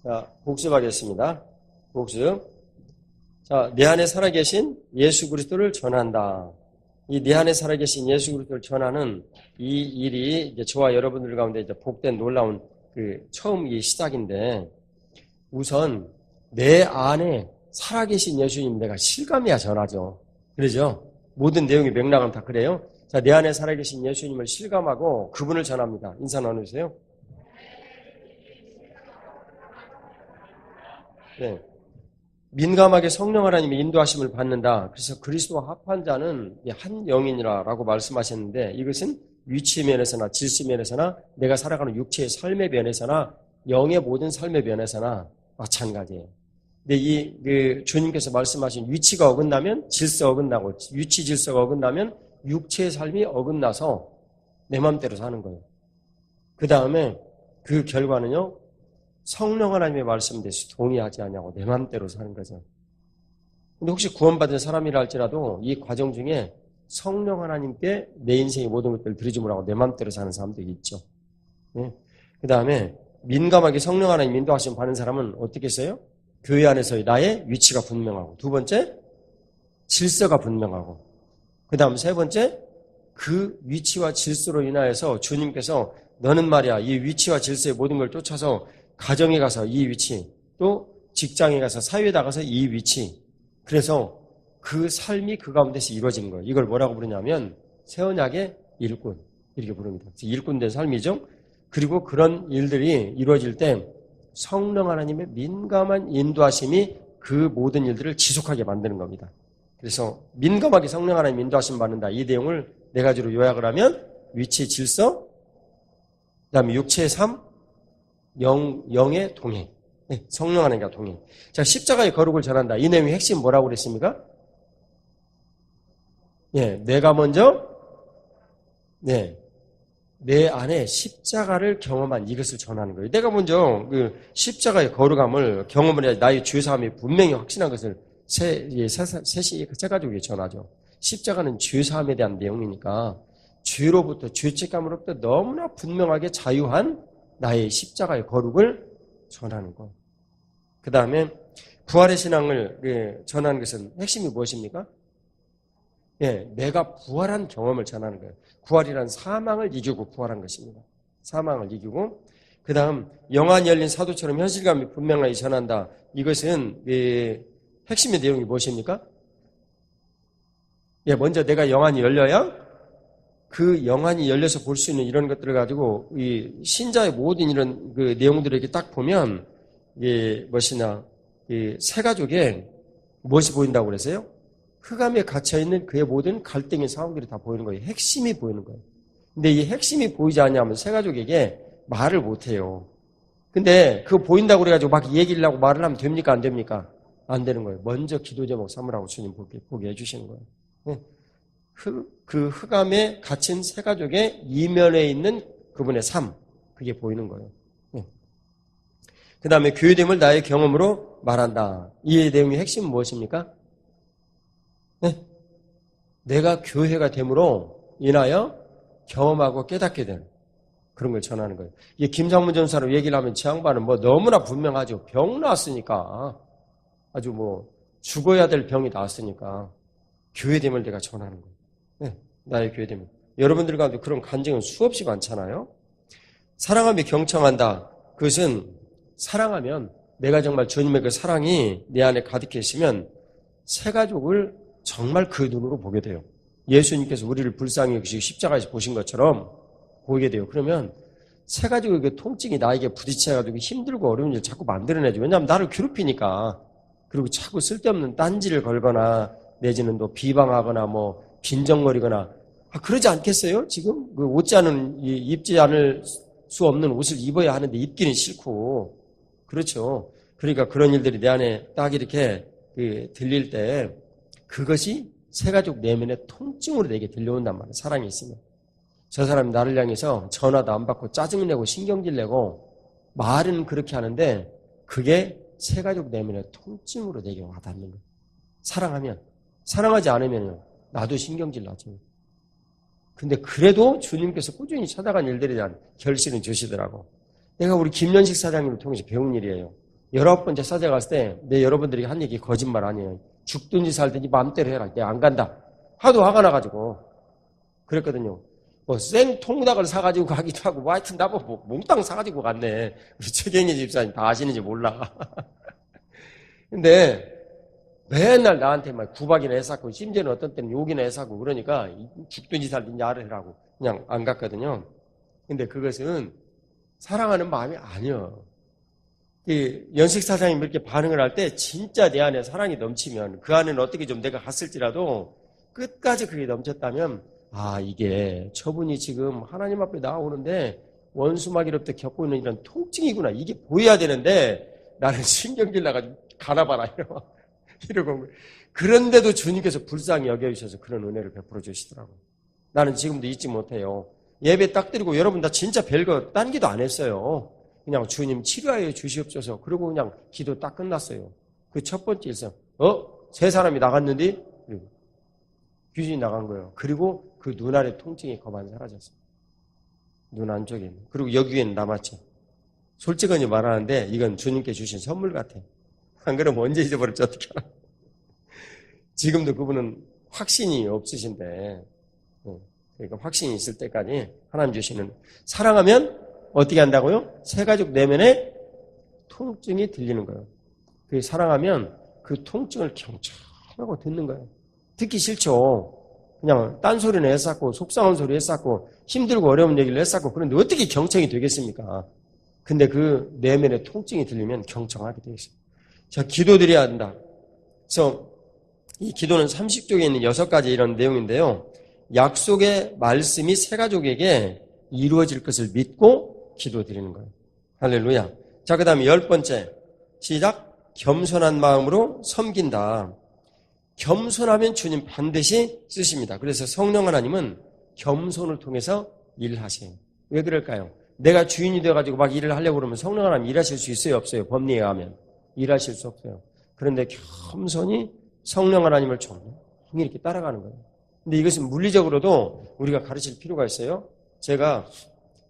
자, 복습하겠습니다. 복습. 자, 내 안에 살아계신 예수 그리스도를 전한다. 이 내 안에 살아계신 예수 그리스도를 전하는 이 일이 이제 저와 여러분들 가운데 이제 복된 놀라운 처음 이 시작인데, 우선 내 안에 살아계신 예수님 내가 실감해야 전하죠. 그러죠? 모든 내용의 맥락은 다 그래요. 자, 내 안에 살아계신 예수님을 실감하고 그분을 전합니다. 인사 나누세요. 네. 민감하게 성령 하나님의 인도하심을 받는다. 그래서 그리스도와 합한 자는 한 영이니라라고 말씀하셨는데, 이것은 위치 면에서나 질서 면에서나 내가 살아가는 육체의 삶의 면에서나 영의 모든 삶의 면에서나 마찬가지예요. 근데 주님께서 말씀하신 위치가 어긋나면 질서 어긋나고, 위치 질서가 어긋나면 육체의 삶이 어긋나서 내 마음대로 사는 거예요. 그 다음에 그 결과는요, 성령 하나님의 말씀에 대해서 동의하지 않냐고 내 마음대로 사는 거죠. 근데 혹시 구원받은 사람이라 할지라도 이 과정 중에 성령 하나님께 내 인생의 모든 것들을 들이주므라고 내 마음대로 사는 사람도 있죠. 네. 그 다음에 민감하게 성령 하나님 인도하심 받는 사람은 어떻게 써요? 교회 안에서의 나의 위치가 분명하고, 두 번째 질서가 분명하고, 그 다음 세 번째 그 위치와 질서로 인하여서 주님께서 너는 말이야 이 위치와 질서의 모든 걸 쫓아서 가정에 가서 이 위치, 또 직장에 가서 사회에 나가서 이 위치, 그래서 그 삶이 그 가운데서 이루어지는 거예요. 이걸 뭐라고 부르냐면 새 언약의 일꾼, 이렇게 부릅니다. 일꾼된 삶이죠. 그리고 그런 일들이 이루어질 때 성령 하나님의 민감한 인도하심이 그 모든 일들을 지속하게 만드는 겁니다. 그래서 민감하게 성령 하나님 인도하심 받는다. 이 내용을 네 가지로 요약을 하면 위치, 질서, 그 다음에 육체의 삶, 영의 동행. 네, 성령 하나님과 동행. 자, 십자가의 거룩을 전한다. 이 내용의 핵심 뭐라고 그랬습니까? 예, 내가 먼저, 내 안에 십자가를 경험한 이것을 전하는 거예요. 내가 먼저 그 십자가의 거룩함을 경험을 해야 나의 죄사함이 분명히 확신한 것을 세 가지로 전하죠. 십자가는 죄사함에 대한 내용이니까 죄로부터, 죄책감으로부터 너무나 분명하게 자유한 나의 십자가의 거룩을 전하는 것. 그 다음에 부활의 신앙을 전하는 것은 핵심이 무엇입니까? 예, 내가 부활한 경험을 전하는 거예요. 부활이란 사망을 이기고 부활한 것입니다. 사망을 이기고. 그 다음 영안이 열린 사도처럼 현실감이 분명하게 전한다. 이것은 핵심의 내용이 무엇입니까? 예, 먼저 내가 영안이 열려야 그 영안이 열려서 볼 수 있는 이런 것들을 가지고 이 신자의 모든 이런 그 내용들을 이렇게 딱 보면 세 가족에 무엇이 보인다고 그랬어요? 흑암에 갇혀있는 그의 모든 갈등의 상황들이 다 보이는 거예요. 핵심이 보이는 거예요. 근데 이 핵심이 보이지 않냐면 세 가족에게 말을 못해요. 근데 그거 보인다고 그래가지고 막 얘기를 하고 말을 하면 됩니까? 안 됩니까? 안 되는 거예요. 먼저 기도 제목 삼으라고 주님 보게 해주시는 거예요. 그 흑암에 갇힌 세 가족의 이면에 있는 그분의 삶, 그게 보이는 거예요. 그 다음에 교회됨을 나의 경험으로 말한다. 이 내용의 핵심은 무엇입니까? 내가 교회가 됨으로 인하여 경험하고 깨닫게 되는 그런 걸 전하는 거예요. 이게 김상문 전사로 얘기를 하면 지 양반은 너무나 분명하죠. 병 나왔으니까, 아주 죽어야 될 병이 나왔으니까 교회됨을 내가 전하는 거예요. 나의 교회됨을. 여러분들 가운데 그런 간증은 수없이 많잖아요. 사랑하며 경청한다. 그것은 사랑하면 내가 정말 주님의 그 사랑이 내 안에 가득해 있으면 세 가족을 정말 그 눈으로 보게 돼요. 예수님께서 우리를 불쌍히 여기시고 십자가에서 보신 것처럼 보게 돼요. 그러면 세 가족의 그 통증이 나에게 부딪혀가지고 힘들고 어려운 일을 자꾸 만들어내죠. 왜냐하면 나를 괴롭히니까. 그리고 자꾸 쓸데없는 딴지를 걸거나 내지는 또 비방하거나 빈정거리거나 그러지 않겠어요? 지금 입지 않을 수 없는 옷을 입어야 하는데 입기는 싫고, 그렇죠. 그러니까 그런 일들이 내 안에 딱 이렇게 들릴 때 그것이 세 가족 내면의 통증으로 내게 들려온단 말이에요. 사랑이 있으면. 저 사람이 나를 향해서 전화도 안 받고 짜증내고 신경질 내고 말은 그렇게 하는데 그게 세 가족 내면의 통증으로 내게 와닿는 거예요. 사랑하면. 사랑하지 않으면 나도 신경질 나죠. 근데 그래도 주님께서 꾸준히 찾아간 일들에 대한 결실은 주시더라고. 내가 우리 김연식 사장님을 통해서 배운 일이에요. 19번째 찾아갔을 때 내 여러분들이 한 얘기 거짓말 아니에요. 죽든지 살든지 마음대로 해라. 내가 안 간다. 하도 화가 나가지고 그랬거든요. 뭐 생통닭을 사가지고 가기도 하고 뭐 하여튼 나보고 뭐 몽땅 사가지고 갔네. 우리 최경희 집사님 다 아시는지 몰라. 근데 맨날 나한테 막 구박이나 해쌌고 심지어는 어떤 때는 욕이나 해쌌고 그러니까 죽든지 살든지 알아라고 그냥 안 갔거든요. 근데 그것은 사랑하는 마음이 아니에요. 이 연식 사장님이 이렇게 반응을 할 때 진짜 내 안에 사랑이 넘치면 그 안에는 어떻게 좀 내가 갔을지라도 끝까지 그게 넘쳤다면 이게 저분이 지금 하나님 앞에 나오는데 원수마귀로부터 겪고 있는 이런 통증이구나. 이게 보여야 되는데 나는 신경질 나가지고 가나봐라 이러고 그런데도 주님께서 불쌍히 여겨주셔서 그런 은혜를 베풀어 주시더라고요. 나는 지금도 잊지 못해요. 예배 딱 드리고 여러분 나 진짜 별거 딴 기도 안 했어요. 그냥 주님 치료하여 주시옵소서. 그리고 그냥 기도 딱 끝났어요. 그 첫 번째 일성. 세 사람이 나갔는데 귀신이 나간 거예요. 그리고 그 눈 아래 통증이 거만 사라졌어요. 눈 안쪽에. 그리고 여기에는 남았죠. 솔직하게 말하는데 이건 주님께 주신 선물 같아요. 안 그러면 언제 잊어버릴지 어떻게 알아. 지금도 그분은 확신이 없으신데 그러니까 확신이 있을 때까지 하나님 주시는 사랑하면 어떻게 한다고요? 세 가족 내면에 통증이 들리는 거예요. 그 사랑하면 그 통증을 경청하고 듣는 거예요. 듣기 싫죠. 그냥 딴소리는 했었고 속상한 소리 했었고 힘들고 어려운 얘기를 했었고 그런데 어떻게 경청이 되겠습니까? 근데 그 내면의 통증이 들리면 경청하게 되어 있어요. 자, 기도드려야 한다. 그래서 이 기도는 30쪽에 있는 6가지 이런 내용인데요. 약속의 말씀이 세 가족에게 이루어질 것을 믿고 기도드리는 거예요. 할렐루야. 자, 그 다음에 10번째. 시작. 겸손한 마음으로 섬긴다. 겸손하면 주님 반드시 쓰십니다. 그래서 성령 하나님은 겸손을 통해서 일하세요. 왜 그럴까요? 내가 주인이 되어가지고 막 일을 하려고 그러면 성령 하나님 일하실 수 있어요? 없어요? 법리에 의하면. 일하실 수 없어요. 그런데 겸손히 성령 하나님을 조용히 이렇게 따라가는 거예요. 근데 이것은 물리적으로도 우리가 가르칠 필요가 있어요. 제가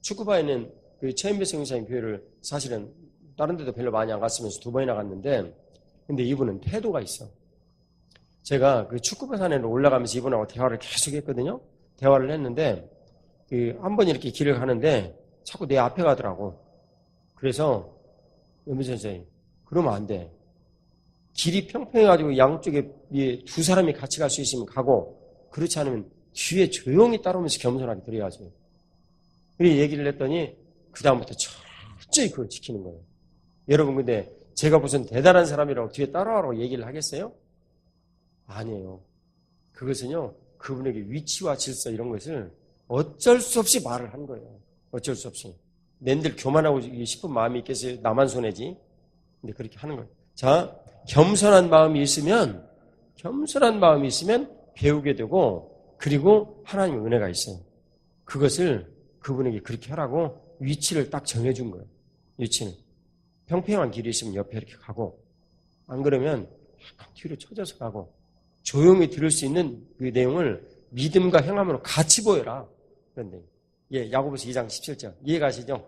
축구바에 있는 그 최인배 성교사님 교회를 사실은 다른 데도 별로 많이 안 갔으면서 2번이나 갔는데 근데 이분은 태도가 있어. 제가 그 축구바 산에로 올라가면서 이분하고 대화를 계속 했거든요. 대화를 했는데 한 번 이렇게 길을 가는데 자꾸 내 앞에 가더라고. 그래서 연비 선생님 그러면 안 돼. 길이 평평해가지고 양쪽에 두 사람이 같이 갈 수 있으면 가고 그렇지 않으면 뒤에 조용히 따라오면서 겸손하게 들어야죠. 그렇게 얘기를 했더니 그 다음부터 철저히 그걸 지키는 거예요. 여러분 근데 제가 무슨 대단한 사람이라고 뒤에 따라오라고 얘기를 하겠어요? 아니에요. 그것은요 그분에게 위치와 질서 이런 것을 어쩔 수 없이 말을 한 거예요. 어쩔 수 없이. 낸들 교만하고 싶은 마음이 있겠어요? 나만 손해지. 근데 그렇게 하는 거예요. 자, 겸손한 마음이 있으면 배우게 되고 그리고 하나님의 은혜가 있어요. 그것을 그분에게 그렇게 하라고 위치를 딱 정해준 거예요. 위치는. 평평한 길이 있으면 옆에 이렇게 가고 안 그러면 약간 뒤로 쳐져서 가고 조용히 들을 수 있는 그 내용을 믿음과 행함으로 같이 보여라. 그런데 야고보서 2장 17절 이해가시죠?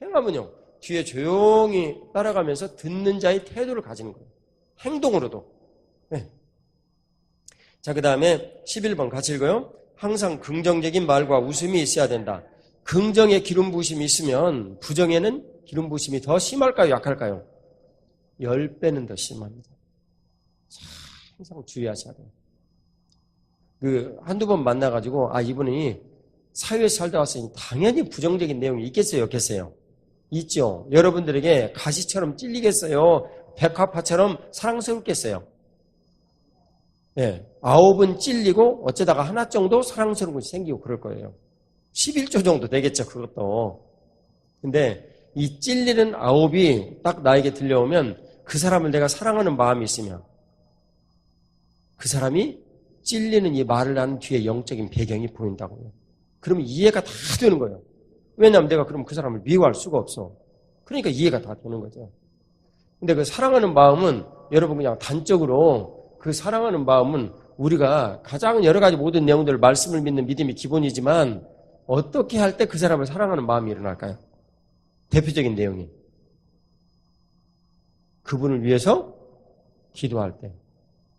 행함은요. 뒤에 조용히 따라가면서 듣는 자의 태도를 가지는 거예요. 행동으로도. 자, 그 다음에 11번 같이 읽어요. 항상 긍정적인 말과 웃음이 있어야 된다. 긍정의 기름 부으심이 있으면 부정에는 기름 부으심이 더 심할까요? 약할까요? 10배는 더 심합니다. 항상 주의하셔야 돼요. 한두 번 만나가지고 이분이 사회에서 살다 왔으니 당연히 부정적인 내용이 있겠어요? 없겠어요? 있죠. 여러분들에게 가시처럼 찔리겠어요? 백화파처럼 사랑스럽겠어요? 9은 찔리고 어쩌다가 하나 정도 사랑스러운 것이 생기고 그럴 거예요. 11조 정도 되겠죠, 그것도. 근데 이 찔리는 9이 딱 나에게 들려오면 그 사람을 내가 사랑하는 마음이 있으면 그 사람이 찔리는 이 말을 하는 뒤에 영적인 배경이 보인다고요. 그러면 이해가 다 되는 거예요. 왜냐하면 내가 그럼 그 사람을 미워할 수가 없어. 그러니까 이해가 다 되는 거죠. 근데 그 사랑하는 마음은 여러분 그냥 단적으로 그 사랑하는 마음은 우리가 가장 여러 가지 모든 내용들 말씀을 믿는 믿음이 기본이지만 어떻게 할 때 그 사람을 사랑하는 마음이 일어날까요? 대표적인 내용이 그분을 위해서 기도할 때.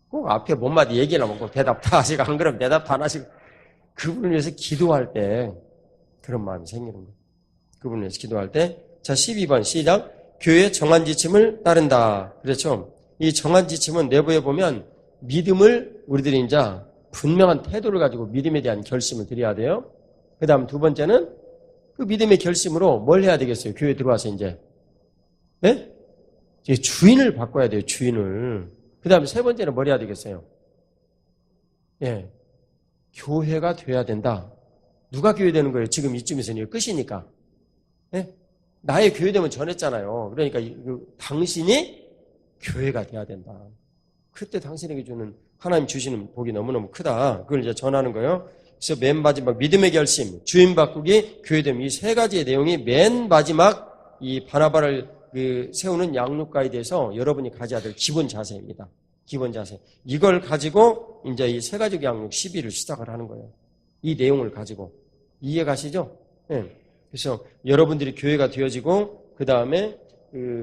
꼭 앞에 몇 마디 얘기나 먹고 대답 다 하시고, 안 그러면 대답 다 안 하시고, 그분을 위해서 기도할 때 그런 마음이 생기는 거예요. 그분을 위해서 기도할 때. 자, 12번 시작. 교회의 정한 지침을 따른다. 그렇죠? 이 정한 지침은 내부에 보면 믿음을 우리들이 이제 분명한 태도를 가지고 믿음에 대한 결심을 드려야 돼요. 그 다음 두 번째는 그 믿음의 결심으로 뭘 해야 되겠어요? 교회에 들어와서 이제. 네? 이제 주인을 바꿔야 돼요. 주인을. 그 다음에 세 번째는 뭘 해야 되겠어요? 예. 교회가 돼야 된다. 누가 교회 되는 거예요? 지금 이쯤에서는 끝이니까. 예? 나의 교회 되면 전했잖아요. 그러니까 당신이 교회가 돼야 된다. 그때 당신에게 주는 하나님 주시는 복이 너무너무 크다. 그걸 이제 전하는 거예요. 그래서 맨 마지막 믿음의 결심, 주인 바꾸기, 교회됨 이 세 가지의 내용이 맨 마지막 이 바나바를 세우는 양육가에 대해서 여러분이 가져야 될 기본 자세입니다. 기본 자세. 이걸 가지고 이제 이 세 가지 양육 12를 시작을 하는 거예요. 이 내용을 가지고. 이해 가시죠? 네. 그래서 여러분들이 교회가 되어지고 그 다음에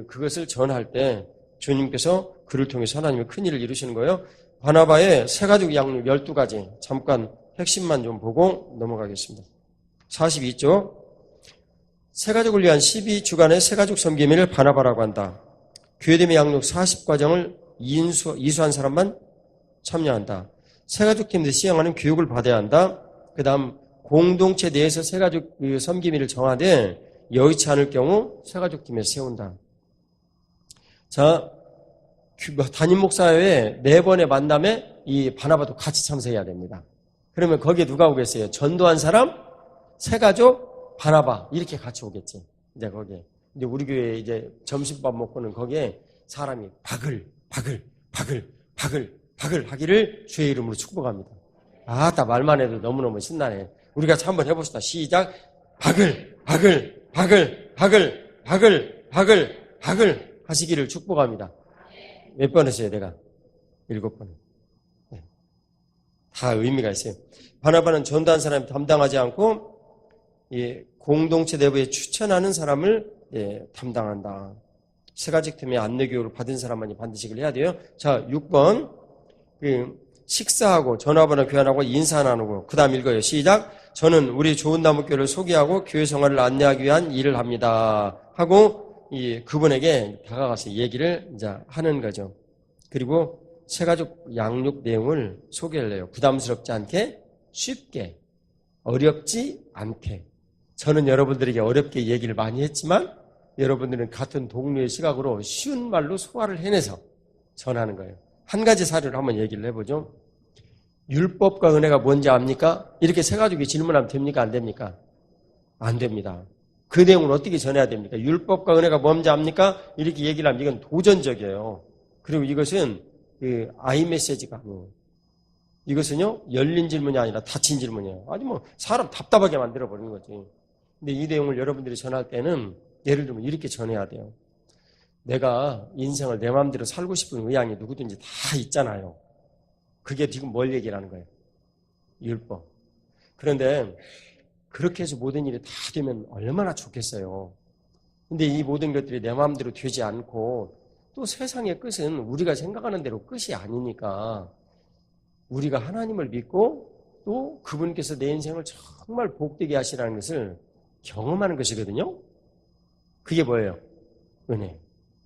그것을 전할 때 주님께서 그를 통해서 하나님의 큰 일을 이루시는 거예요. 바나바의 세 가지 양육 12가지 잠깐 핵심만 좀 보고 넘어가겠습니다. 42쪽 세 가족을 위한 12주간의 세 가족 섬김을 바나바라고 한다. 교회됨의 양육 40과정을 이수한 사람만 참여한다. 세 가족 팀에서 시행하는 교육을 받아야 한다. 그 다음 공동체 내에서 세 가족 섬김일을 정하되 여의치 않을 경우 세 가족 팀에서 세운다. 자, 담임 목사회 4번의 만남에 이 바나바도 같이 참석해야 됩니다. 그러면 거기에 누가 오겠어요? 전도한 사람, 세 가족, 바나바 이렇게 같이 오겠지. 이제 거기에. 이제 우리 교회 이제 점심밥 먹고는 거기에 사람이 바글 하기를 주의 이름으로 축복합니다. 다 말만 해도 너무너무 신나네. 우리가 한번 해봅시다. 시작. 바글 하시기를 축복합니다. 몇 번 했어요, 내가? 7번. 네. 다 의미가 있어요. 바나바는 전도한 사람이 담당하지 않고 공동체 내부에 추천하는 사람을 담당한다. 세 가지 팀의 안내교육을 받은 사람만이 반드시 그걸 해야 돼요. 자, 6번. 식사하고 전화번호 교환하고 인사 나누고 그 다음 읽어요. 시작. 저는 우리 좋은 나무교회를 소개하고 교회 생활을 안내하기 위한 일을 합니다. 하고 그분에게 다가가서 얘기를 이제 하는 거죠. 그리고 세 가족 양육 내용을 소개를 해요. 부담스럽지 않게 쉽게 어렵지 않게. 저는 여러분들에게 어렵게 얘기를 많이 했지만 여러분들은 같은 동료의 시각으로 쉬운 말로 소화를 해내서 전하는 거예요. 한 가지 사례를 한번 얘기를 해보죠. 율법과 은혜가 뭔지 압니까? 이렇게 세 가족이 질문하면 됩니까? 안 됩니까? 안 됩니다. 그 내용을 어떻게 전해야 됩니까? 율법과 은혜가 뭔지 압니까? 이렇게 얘기를 하면 이건 도전적이에요. 그리고 이것은 아이 메시지가 아니에요. 이것은요, 열린 질문이 아니라 닫힌 질문이에요. 아니 사람 답답하게 만들어버리는 거지. 근데 이 내용을 여러분들이 전할 때는 예를 들면 이렇게 전해야 돼요. 내가 인생을 내 마음대로 살고 싶은 의향이 누구든지 다 있잖아요. 그게 지금 뭘 얘기를 거예요? 율법. 그런데 그렇게 해서 모든 일이 다 되면 얼마나 좋겠어요. 근데 이 모든 것들이 내 마음대로 되지 않고 또 세상의 끝은 우리가 생각하는 대로 끝이 아니니까 우리가 하나님을 믿고 또 그분께서 내 인생을 정말 복되게 하시라는 것을 경험하는 것이거든요. 그게 뭐예요? 은혜.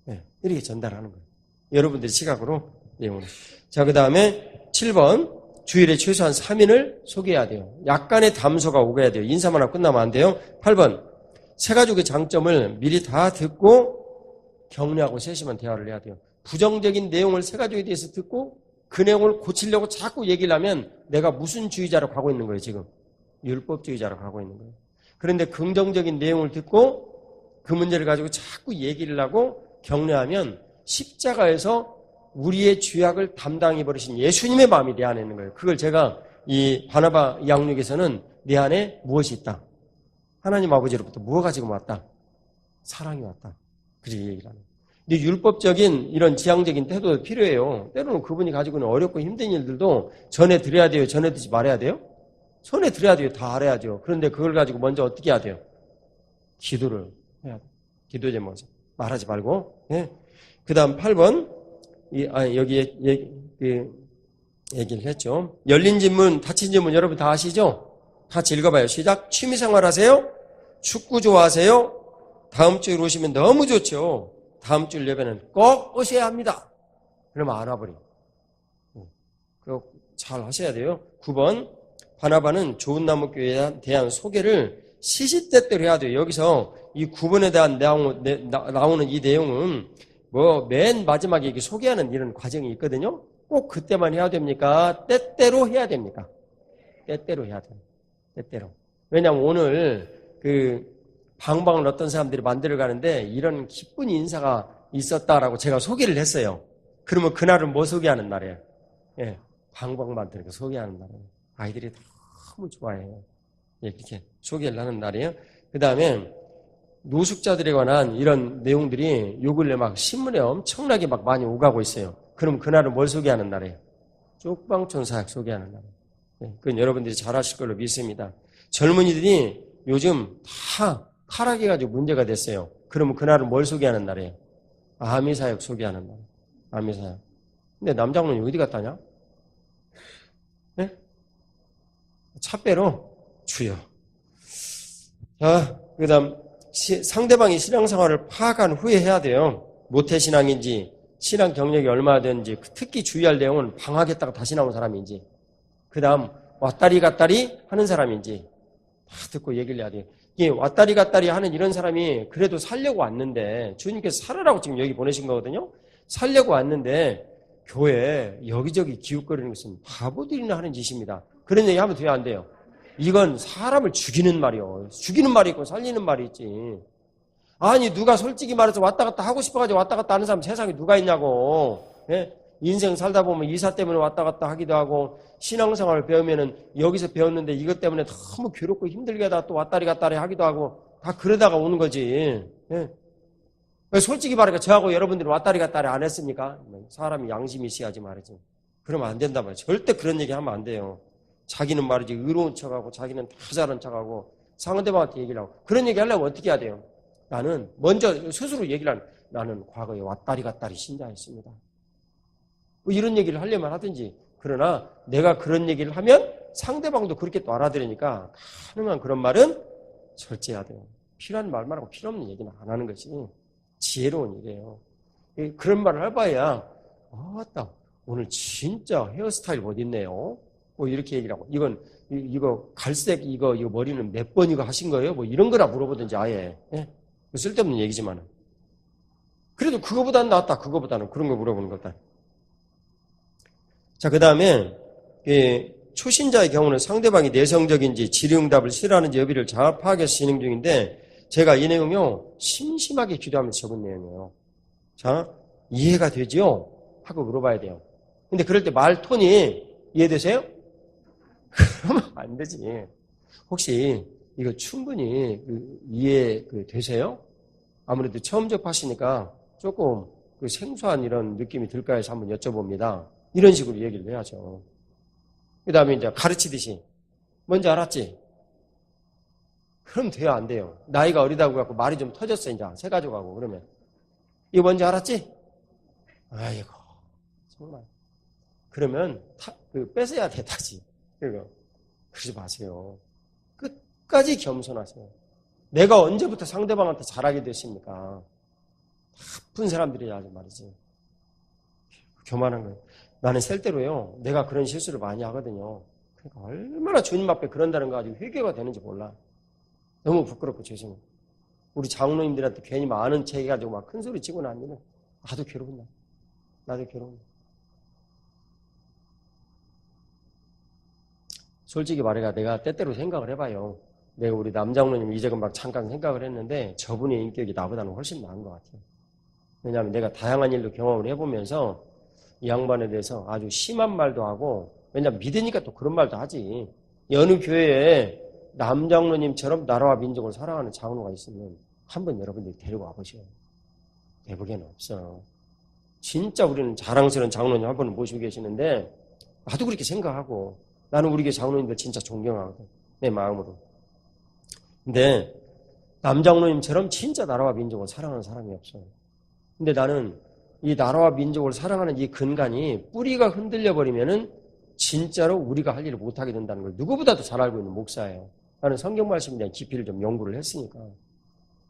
네, 이렇게 전달하는 거예요. 여러분들의 시각으로 내용을. 자, 그 다음에 7번. 주일에 최소한 3인을 소개해야 돼요. 약간의 담소가 오가야 돼요. 인사만 하고 끝나면 안 돼요. 8번. 세 가족의 장점을 미리 다 듣고 격려하고 세심한 대화를 해야 돼요. 부정적인 내용을 세 가족에 대해서 듣고 그 내용을 고치려고 자꾸 얘기를 하면 내가 무슨 주의자로 가고 있는 거예요, 지금? 율법주의자로 가고 있는 거예요. 그런데 긍정적인 내용을 듣고 그 문제를 가지고 자꾸 얘기를 하고 격려하면 십자가에서 우리의 죄악을 담당해 버리신 예수님의 마음이 내 안에 있는 거예요. 그걸 제가 이 바나바 양육에서는 내 안에 무엇이 있다? 하나님 아버지로부터 무엇 가지고 왔다? 사랑이 왔다. 그렇게 얘기를 하는 거예요. 근데 율법적인 이런 지향적인 태도도 필요해요. 때로는 그분이 가지고 있는 어렵고 힘든 일들도 전해드려야 돼요? 전해드리지 말아야 돼요? 전해드려야 돼요. 다 알아야죠. 그런데 그걸 가지고 먼저 어떻게 해야 돼요? 기도를 해야 돼요. 기도 제목에서 말하지 말고. 예? 그 다음 8번, 여기 얘기를 했죠. 열린 질문, 닫힌 질문 여러분 다 아시죠? 같이 읽어봐요. 시작. 취미생활 하세요? 축구 좋아하세요? 다음 주에 오시면 너무 좋죠. 다음 주 예배는 꼭 오셔야 합니다. 그러면 안 와버려. 그거 잘 하셔야 돼요. 9번, 바나바는 좋은 나무교회에 대한 소개를 시시때때로 해야 돼요. 여기서 이 9번에 대한 나오는 이 내용은 뭐 맨 마지막에 이렇게 소개하는 이런 과정이 있거든요. 꼭 그때만 해야 됩니까? 때때로 해야 됩니까? 때때로 해야 돼요. 때때로. 왜냐하면 오늘 방방을 어떤 사람들이 만들어 가는데 이런 기쁜 인사가 있었다라고 제가 소개를 했어요. 그러면 그날은 뭐 소개하는 날이에요? 예, 방방 만드는 거 소개하는 날이에요. 아이들이 너무 좋아해요. 예, 이렇게 소개를 하는 날이에요. 그 다음에 노숙자들에 관한 이런 내용들이 요 근래 막 신문에 엄청나게 막 많이 오가고 있어요. 그럼 그날은 뭘 소개하는 날이에요? 쪽방촌 사역 소개하는 날이에요. 예, 그건 여러분들이 잘 하실 걸로 믿습니다. 젊은이들이 요즘 다 타락해가지고 문제가 됐어요. 그러면 그날은 뭘 소개하는 날이에요? 아미사역 소개하는 날. 아미사역. 근데 남장로님 어디 갔다냐? 네? 차 빼러 주여. 자, 그 다음 상대방이 신앙생활을 파악한 후에 해야 돼요. 모태신앙인지 신앙 경력이 얼마나 되는지, 특히 주의할 내용은 방학했다가 다시 나온 사람인지, 그 다음 왔다리 갔다리 하는 사람인지 다 듣고 얘기를 해야 돼요. 이게 왔다리 갔다리 하는 이런 사람이 그래도 살려고 왔는데, 주님께서 살으라고 지금 여기 보내신 거거든요. 살려고 왔는데 교회 여기저기 기웃거리는 것은 바보들이나 하는 짓입니다. 그런 얘기 하면 돼요, 안 돼요? 이건 사람을 죽이는 말이요. 죽이는 말이 있고 살리는 말이 있지. 아니 누가 솔직히 말해서 왔다 갔다 하고 싶어가지고 왔다 갔다 하는 사람 세상에 누가 있냐고. 예? 인생 살다 보면 이사 때문에 왔다 갔다 하기도 하고, 신앙생활을 배우면은 여기서 배웠는데 이것 때문에 너무 괴롭고 힘들게 하다가 또 왔다리 갔다리 하기도 하고, 다 그러다가 오는 거지. 예? 솔직히 말하니까 저하고 여러분들이 왔다리 갔다리 안 했습니까? 사람이 양심이 있어야지 말이지. 그러면 안 된단 말이에요. 절대 그런 얘기 하면 안 돼요. 자기는 말이지 의로운 척하고 자기는 다 잘한 척하고 상대방한테 얘기를 하고, 그런 얘기 하려면 어떻게 해야 돼요? 나는 먼저 스스로 얘기를 하는, 나는 과거에 왔다리 갔다리 신자였습니다. 뭐 이런 얘기를 하려면 하든지. 그러나 내가 그런 얘기를 하면 상대방도 그렇게 또 알아들으니까 가능한 그런 말은 절제해야 돼요. 필요한 말만 하고 필요 없는 얘기는 안 하는 것이 지혜로운 일이에요. 그런 말을 해봐야, 맞다, 오늘 진짜 헤어스타일 멋있네요. 뭐 이렇게 얘기를 하고, 이거 갈색 이거 머리는 몇 번 이거 하신 거예요? 뭐 이런 거나 물어보든지 아예. 예? 쓸데없는 얘기지만은. 그래도 그거보다는 낫다. 그거보다는 그런 거 물어보는 것다. 자, 그 다음에 초신자의 경우는 상대방이 내성적인지 질의응답을 싫어하는지 여부를 잘 파악해서 진행 중인데, 제가 이 내용요 심심하게 기도하면서 적은 내용이에요. 자, 이해가 되지요? 하고 물어봐야 돼요. 근데 그럴 때 말 톤이 이해되세요? 그러면 안 되지. 혹시 이거 충분히 이해 되세요? 아무래도 처음 접하시니까 조금 생소한 이런 느낌이 들까 해서 한번 여쭤봅니다. 이런 식으로 얘기를 해야죠. 그 다음에 이제 가르치듯이, 뭔지 알았지? 그럼 돼요, 안 돼요? 나이가 어리다고 해갖고 말이 좀 터졌어, 이제. 새 가져가고, 그러면. 이거 뭔지 알았지? 아이고, 정말. 그러면 뺏어야 돼, 다시. 그러지 마세요. 끝까지 겸손하세요. 내가 언제부터 상대방한테 잘하게 됐습니까? 나쁜 사람들이 아주 말이지. 교만한 거예요. 나는 셀대로요, 내가 그런 실수를 많이 하거든요. 그러니까 얼마나 주님 앞에 그런다는 거 가지고 회개가 되는지 몰라. 너무 부끄럽고 죄송해요. 우리 장로님들한테 괜히 많은 책 해가지고 막 큰 소리 치고 나면 나도 괴로운다. 나도 괴로운다. 솔직히 말해가 내가 때때로 생각을 해봐요. 내가 우리 남장로님 이제금 막 잠깐 생각을 했는데 저분의 인격이 나보다는 훨씬 나은 것 같아요. 왜냐하면 내가 다양한 일로 경험을 해보면서 이 양반에 대해서 아주 심한 말도 하고, 왜냐하면 믿으니까 또 그런 말도 하지. 어느 교회에 남장로님처럼 나라와 민족을 사랑하는 장로가 있으면 한번 여러분들이 데리고 와보세요. 대부분은 없어. 진짜 우리는 자랑스러운 장로님 한 분을 모시고 계시는데, 나도 그렇게 생각하고, 나는 우리 교회 장로님들 진짜 존경하거든, 내 마음으로. 근데 남장로님처럼 진짜 나라와 민족을 사랑하는 사람이 없어요. 근데 나는 이 나라와 민족을 사랑하는 이 근간이 뿌리가 흔들려 버리면은 진짜로 우리가 할 일을 못하게 된다는 걸 누구보다도 잘 알고 있는 목사예요. 나는 성경 말씀에 대한 깊이를 좀 연구를 했으니까.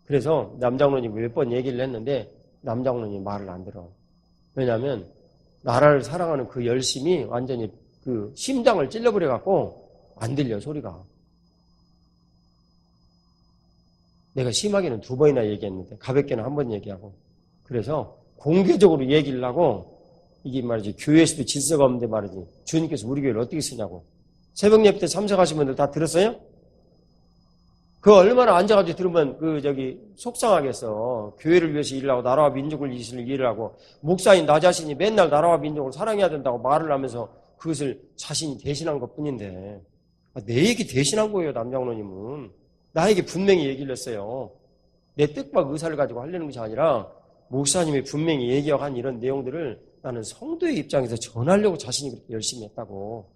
그래서 남장로님 몇 번 얘기를 했는데 남장로님 말을 안 들어. 왜냐하면 나라를 사랑하는 그 열심이 완전히 그 심장을 찔러버려 갖고 안 들려 소리가. 내가 심하게는 2번이나 얘기했는데 가볍게는 1번 얘기하고. 그래서 공개적으로 얘기를 하고 이게 말이지 교회에서도 질서가 없는데 말이지 주님께서 우리 교회를 어떻게 쓰냐고. 새벽 예배 때 참석하신 분들 다 들었어요? 그 얼마나 앉아가지고 들으면 속상하겠어. 교회를 위해서 일을 하고 나라와 민족을 위해서 일을 하고 목사인 나 자신이 맨날 나라와 민족을 사랑해야 된다고 말을 하면서 그것을 자신이 대신한 것뿐인데 내 얘기 대신한 거예요. 남장로님은 나에게 분명히 얘기를 했어요. 내 뜻과 의사를 가지고 하려는 것이 아니라 목사님이 분명히 얘기한 이런 내용들을 나는 성도의 입장에서 전하려고 자신이 그렇게 열심히 했다고.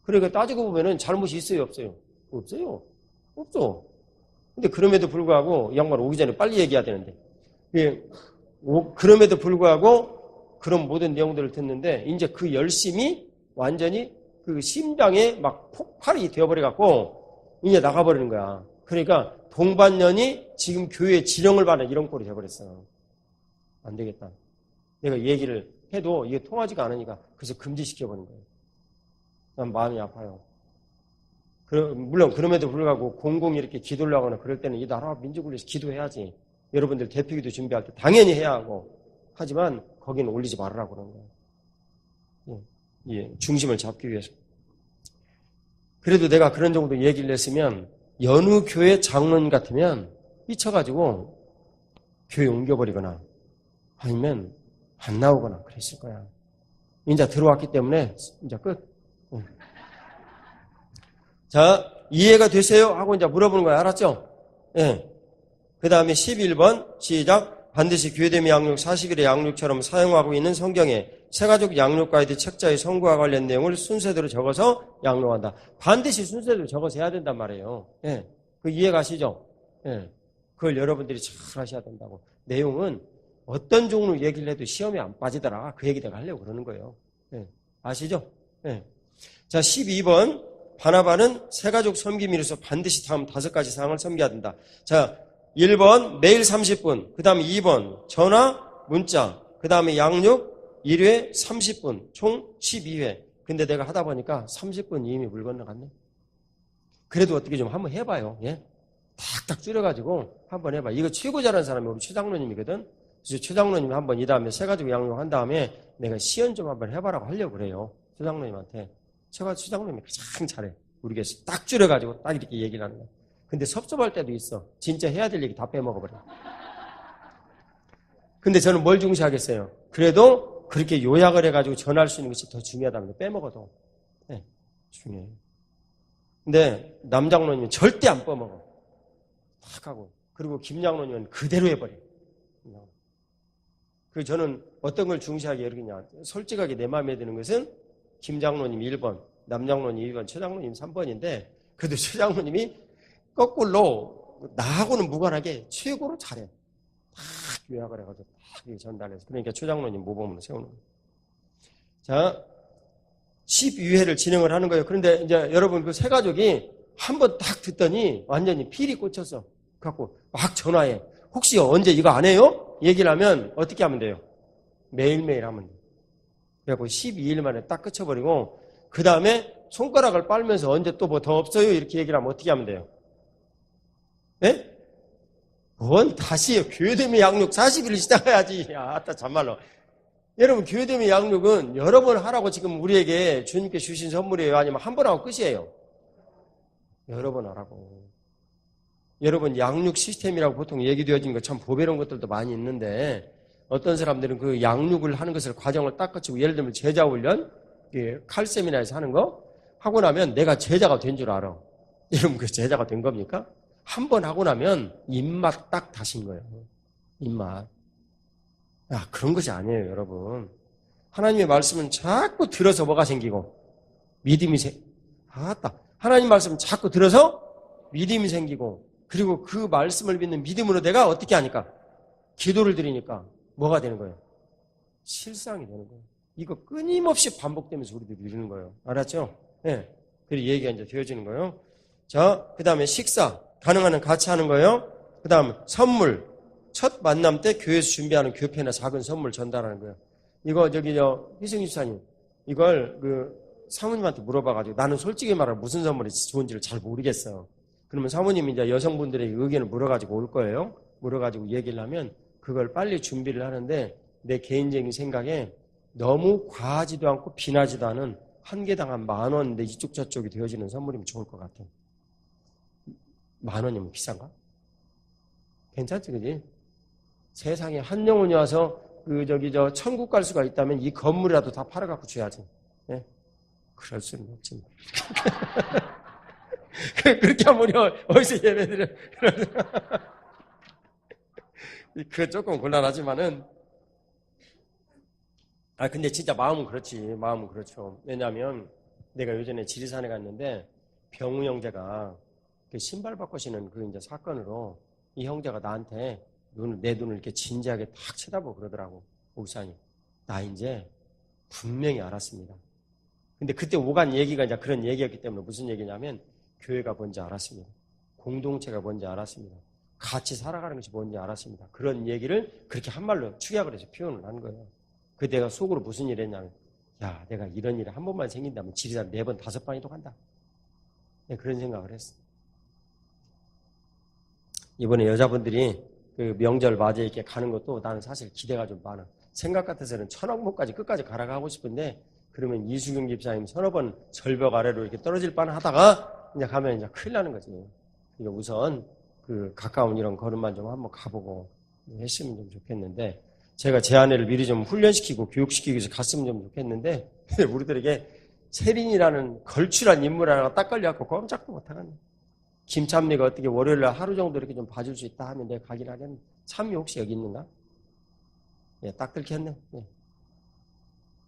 그러니까 따지고 보면은 잘못이 있어요, 없어요? 없어요. 없죠. 근데 그럼에도 불구하고 이 양반 오기 전에 빨리 얘기해야 되는데 그럼에도 불구하고 그런 모든 내용들을 듣는데 이제 그 열심이 완전히 그 심장에 막 폭발이 되어버려 갖고 이제 나가버리는 거야. 그러니까 동반년이 지금 교회의 지령을 받는 이런 꼴이 되어버렸어. 안 되겠다. 내가 얘기를 해도 이게 통하지가 않으니까 그래서 금지시켜버린 거예요. 난 마음이 아파요. 물론 그럼에도 불구하고 공공이 이렇게 기도를 하거나 그럴 때는 이 나라와 민족을 위해서 기도해야지. 여러분들 대표기도 준비할 때 당연히 해야 하고 하지만 거기는 올리지 말으라고 그러는 거예요. 예, 중심을 잡기 위해서. 그래도 내가 그런 정도 얘기를 했으면 여느 교회 장로님 같으면 삐쳐가지고 교회 옮겨버리거나 아니면 안 나오거나 그랬을 거야. 이제 들어왔기 때문에 이제 끝. 자, 이해가 되세요? 하고 이제 물어보는 거야. 알았죠? 예. 그 다음에 11번, 시작. 반드시 교회됨의 양육, 40일의 양육처럼 사용하고 있는 성경에 새가족 양육 가이드 책자의 선구와 관련 내용을 순서대로 적어서 양육한다. 반드시 순서대로 적어서 해야 된단 말이에요. 예. 그 이해 가시죠? 예. 그걸 여러분들이 잘 하셔야 된다고. 내용은 어떤 종류 얘기를 해도 시험에 안 빠지더라. 그 얘기 내가 하려고 그러는 거예요. 예. 아시죠? 예. 자, 12번. 바나바는 새가족 섬김이로서 반드시 다음 5가지 사항을 섬겨야 된다. 자, 1번 매일 30분, 그 다음에 2번 전화, 문자, 그 다음에 양육 1회 30분, 총 12회. 근데 내가 하다 보니까 30분 이미 물 건너갔네. 그래도 어떻게 좀 한번 해봐요. 예? 탁탁 줄여가지고 한번 해봐. 이거 최고 잘하는 사람이 우리 최 장로님이거든. 그래서 최 장로님이 한번 이 다음에 새가족 양육한 다음에 내가 시연 좀 한번 해봐라고 하려고 그래요. 최 장로님한테. 제가 수장님이 가장 잘해. 우리 교회에서 딱 줄여가지고 딱 이렇게 얘기를 하는 거야. 근데 섭섭할 때도 있어. 진짜 해야 될 얘기 다 빼먹어버려. 근데 저는 뭘 중시하겠어요? 그래도 그렇게 요약을 해가지고 전할 수 있는 것이 더 중요하다면 빼먹어도. 네, 중요해요. 근데 남장로님은 절대 안 빼먹어. 탁 하고. 그리고 김장로님은 그대로 해버려. 그 저는 어떤 걸 중시하게 여기냐. 솔직하게 내 마음에 드는 것은 김장로님 1번, 남장로님 2번, 최장로님 3번인데 그래도 최장로님이 거꾸로 나하고는 무관하게 최고로 잘해. 딱 요약을 해가지고 딱 전달해서. 그러니까 최장로님 모범으로 세우는 거예요. 자, 12회를 진행을 하는 거예요. 그런데 이제 여러분 그 세 가족이 한번 딱 듣더니 완전히 필이 꽂혔어. 그래갖고 막 전화해. 혹시 언제 이거 안 해요? 얘기를 하면 어떻게 하면 돼요? 매일매일 하면 돼요. 그래갖고 12일 만에 딱 끝쳐버리고 그 다음에 손가락을 빨면서 언제 또 뭐 더 없어요? 이렇게 얘기를 하면 어떻게 하면 돼요? 네? 뭔 다시요. 교회됨의 양육 40일을 시작해야지. 야, 아따 참말로. 여러분 교회됨의 양육은 여러 번 하라고 지금 우리에게 주님께 주신 선물이에요? 아니면 한 번 하고 끝이에요? 여러 번 하라고. 여러분 양육 시스템이라고 보통 얘기되어진 거 참 보배로운 것들도 많이 있는데 어떤 사람들은 그 양육을 하는 것을 과정을 딱 거치고 예를 들면 제자 훈련, 칼 세미나에서 하는 거 하고 나면 내가 제자가 된 줄 알아. 여러분 그 제자가 된 겁니까? 한 번 하고 나면 입맛 딱 다신 거예요. 입맛. 야, 그런 것이 아니에요, 여러분. 하나님의 말씀은 자꾸 들어서 뭐가 생기고 믿음이 아따. 하나님 말씀은 자꾸 들어서 믿음이 생기고 그리고 그 말씀을 믿는 믿음으로 내가 어떻게 하니까? 기도를 드리니까 뭐가 되는 거예요? 실상이 되는 거예요. 이거 끊임없이 반복되면서 우리들이 이루는 거예요. 알았죠? 예. 그리고 얘기가 이제 되어지는 거예요. 자, 그 다음에 식사. 가능한 한 같이 하는 거예요. 그 다음 선물. 첫 만남 때 교회에서 준비하는 교패나 작은 선물 전달하는 거예요. 이거 희승 집사님 이걸 사모님한테 물어봐가지고 나는 솔직히 말하면 무슨 선물이 좋은지를 잘 모르겠어. 그러면 사모님이 이제 여성분들의 의견을 물어가지고 올 거예요. 물어가지고 얘기를 하면 그걸 빨리 준비를 하는데 내 개인적인 생각에 너무 과하지도 않고 빈하지도 않은 한 개당 한 10,000원인데 이쪽 저쪽이 되어지는 선물이면 좋을 것 같아. 10,000원이면 비싼가? 괜찮지, 그지? 세상에 한 영혼이 와서 천국 갈 수가 있다면 이 건물이라도 다 팔아갖고 줘야지. 예? 그럴 수는 없지. 그렇게 하면 우리 어디서 예배드려? 그 조금 곤란하지만은, 근데 진짜 마음은 그렇지. 마음은 그렇죠. 왜냐하면 내가 요전에 지리산에 갔는데 병우 형제가 그 신발 바꾸시는 이제 사건으로 이 형제가 나한테 내 눈을 이렇게 진지하게 탁 쳐다보고 그러더라고. 목사님, 나 이제 분명히 알았습니다. 근데 그때 오간 얘기가 이제 그런 얘기였기 때문에 무슨 얘기냐면 교회가 뭔지 알았습니다. 공동체가 뭔지 알았습니다. 같이 살아가는 것이 뭔지 알았습니다. 그런 얘기를 그렇게 한 말로 축약을 해서 표현을 한 거예요. 그 내가 속으로 무슨 일을 했냐면, 야, 내가 이런 일이 한 번만 생긴다면 지리산 4번, 5번이도 간다. 그런 생각을 했어. 이번에 여자분들이 그 명절 맞이에 이렇게 가는 것도 나는 사실 기대가 좀 많아. 생각 같아서는 천왕봉까지 끝까지 가라가고 싶은데, 그러면 이수경 집사님 3-4번 절벽 아래로 이렇게 떨어질 뻔 하다가 이제 가면 이제 큰일 나는 거지. 그러니까 우선 가까운 이런 걸음만 좀 한번 가보고 했으면 좀 좋겠는데, 제가 제 아내를 미리 좀 훈련시키고 교육시키기 위해서 갔으면 좀 좋겠는데, 우리들에게 세린이라는 걸출한 인물 하나가 딱 걸려갖고 꼼짝도 못하겠네. 김찬미가 어떻게 월요일날 하루 정도 이렇게 좀 봐줄 수 있다 하면 내가 가긴 하겠네. 찬미 혹시 여기 있는가? 예, 딱 들켰네. 예.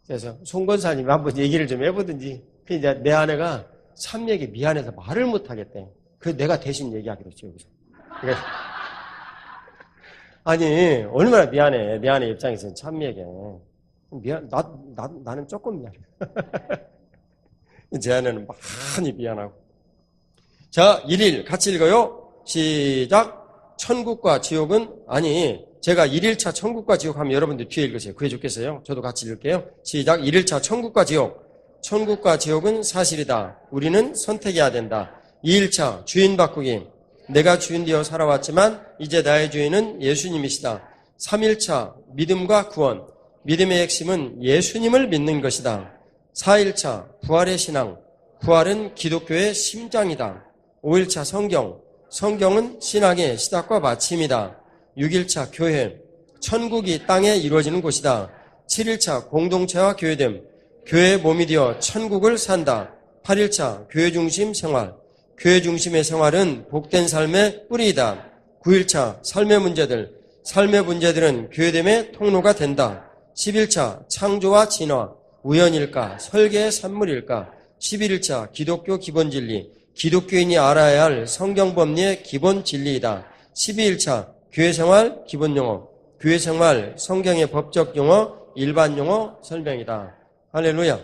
그래서 송 권사님이 한번 얘기를 좀 해보든지. 이제 내 아내가 찬미에게 미안해서 말을 못하겠대. 그래서 내가 대신 얘기하기로 했죠, 여기서. 아니, 얼마나 미안해. 내 아내 입장에서는 찬미에게. 나는 조금 미안해. 제 아내는 많이 미안하고. 자, 1일 같이 읽어요. 시작. 천국과 지옥은, 제가 1일차 천국과 지옥 하면 여러분들 뒤에 읽으세요. 그게 좋겠어요? 저도 같이 읽을게요. 시작. 1일차 천국과 지옥. 천국과 지옥은 사실이다. 우리는 선택해야 된다. 2일차 주인 바꾸기. 내가 주인 되어 살아왔지만 이제 나의 주인은 예수님이시다. 3일차 믿음과 구원. 믿음의 핵심은 예수님을 믿는 것이다. 4일차 부활의 신앙. 부활은 기독교의 심장이다. 5일차 성경. 성경은 신앙의 시작과 마침이다. 6일차 교회. 천국이 땅에 이루어지는 곳이다. 7일차 공동체와 교회됨. 교회의 몸이 되어 천국을 산다. 8일차 교회 중심 생활. 교회 중심의 생활은 복된 삶의 뿌리이다. 9일차 삶의 문제들. 삶의 문제들은 교회됨의 통로가 된다. 10일차 창조와 진화. 우연일까? 설계의 산물일까? 11일차 기독교 기본 진리. 기독교인이 알아야 할 성경 법리의 기본 진리이다. 12일차 교회 생활 기본 용어. 교회 생활 성경의 법적 용어, 일반 용어 설명이다. 할렐루야.